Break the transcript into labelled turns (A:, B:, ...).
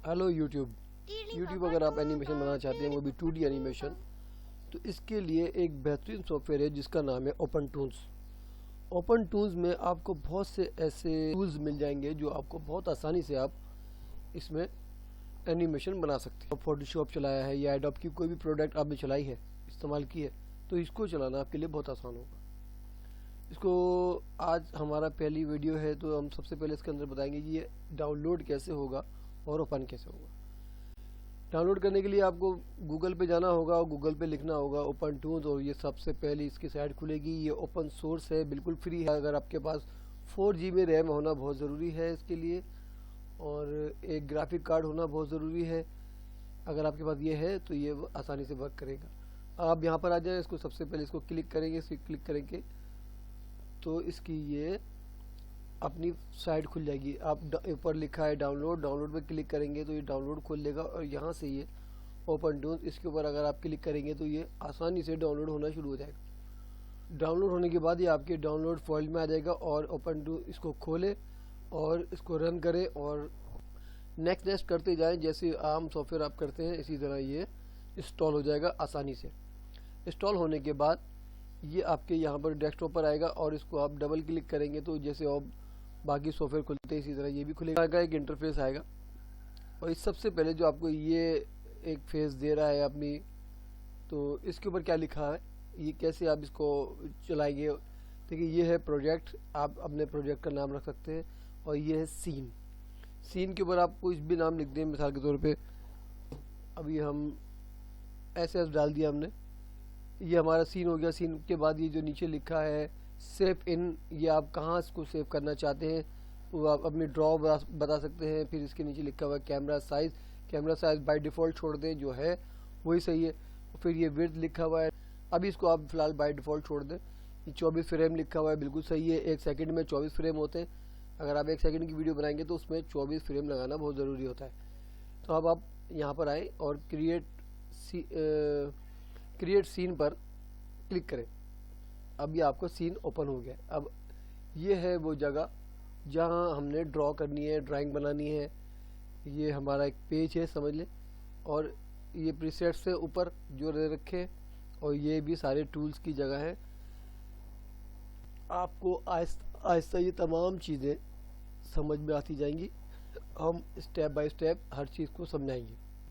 A: Hello YouTube अगर आप animation बनाना चाहते हैं, वो भी 2D एनिमेशन, तो इसके लिए एक बेहतरीन सॉफ्टवेयर है जिसका नाम है ओपन टूल्स। ओपन टूल्स में आपको बहुत से ऐसे टूल्स मिल जाएंगे जो आपको बहुत आसानी से आप इसमें एनिमेशन बना सकते हैं। फोटोशॉप चलाया है या एडोब की कोई भी प्रोडक्ट आपने चलाई है, इस्तेमाल की है, तो इसको चलाना आपके लिए बहुत आसान होगा। इसको आज हमारा पहली वीडियो है, तो हम सबसे पहले इसके अंदर बताएंगे कि ये डाउनलोड कैसे होगा और ओपन कैसे होगा। डाउनलोड करने के लिए आपको गूगल पे जाना होगा और गूगल पे लिखना होगा ओपन टूल्स, और ये सबसे पहले इसकी साइट खुलेगी। ये ओपन सोर्स है, बिल्कुल फ्री है। अगर आपके पास 4 GB रैम होना बहुत ज़रूरी है इसके लिए, और एक ग्राफिक कार्ड होना बहुत ज़रूरी है। अगर आपके पास ये है तो ये आसानी से वर्क करेगा। आप यहाँ पर आ जाए, इसको सबसे पहले इसको क्लिक करेंगे। इसे क्लिक करेंगे तो इसकी ये अपनी साइट खुल जाएगी। आप ऊपर लिखा है डाउनलोड पे क्लिक करेंगे तो ये डाउनलोड खोल लेगा, और यहाँ से ये ओपन टूल्स, इसके ऊपर अगर आप क्लिक करेंगे तो ये आसानी से डाउनलोड होना शुरू हो जाएगा। डाउनलोड होने के बाद ये आपके डाउनलोड फाइल में आ जाएगा, और ओपन टूल इसको खोले और इसको रन करें और नेक्स्ट करते जाएं। जैसे आम सॉफ्टवेयर आप करते हैं इसी तरह ये इंस्टॉल हो जाएगा आसानी से। इंस्टॉल होने के बाद ये आपके यहाँ पर डेस्कटॉप पर आएगा, और इसको आप डबल क्लिक करेंगे तो जैसे आप बाकी सॉफ्टवेयर खुलते हैं इसी तरह ये भी खुलेगा। एक इंटरफेस आएगा, और इस सबसे पहले जो आपको ये एक फेस दे रहा है अपनी, तो इसके ऊपर क्या लिखा है, ये कैसे आप इसको चलाएंगे। देखिए ये है प्रोजेक्ट, आप अपने प्रोजेक्ट का नाम रख सकते हैं, और ये है सीन के ऊपर आप कुछ भी नाम लिख दें। मिसाल के तौर पे अभी हम एस डाल दिया हमने, ये हमारा सीन हो गया। सीन के बाद ये जो नीचे लिखा है सेव इन, ये आप कहाँ इसको सेव करना चाहते हैं वो आप अपनी ड्रॉ बता सकते हैं। फिर इसके नीचे लिखा हुआ है कैमरा साइज़ बाय डिफ़ॉल्ट छोड़ दें, जो है वही सही है। फिर ये विड्थ लिखा हुआ है, अभी इसको आप फिलहाल बाय डिफ़ॉल्ट छोड़ दें। ये 24 फ्रेम लिखा हुआ है, बिल्कुल सही है। 1 सेकंड में 24 फ्रेम होते हैं। अगर आप 1 सेकंड की वीडियो बनाएंगे तो उसमें 24 फ्रेम लगाना बहुत ज़रूरी होता है। तो अब आप यहाँ पर आए और क्रिएट सीन पर क्लिक करें। अब ये आपका सीन ओपन हो गया। अब ये है वो जगह जहाँ हमने ड्रॉ करनी है, ड्राइंग बनानी है। ये हमारा एक पेज है समझ लें, और ये प्रीसेट्स से ऊपर जो रखे, और ये भी सारे टूल्स की जगह है। आपको आहिस्ता ये तमाम चीज़ें समझ में आती जाएंगी। हम स्टेप बाय स्टेप हर चीज़ को समझाएंगे।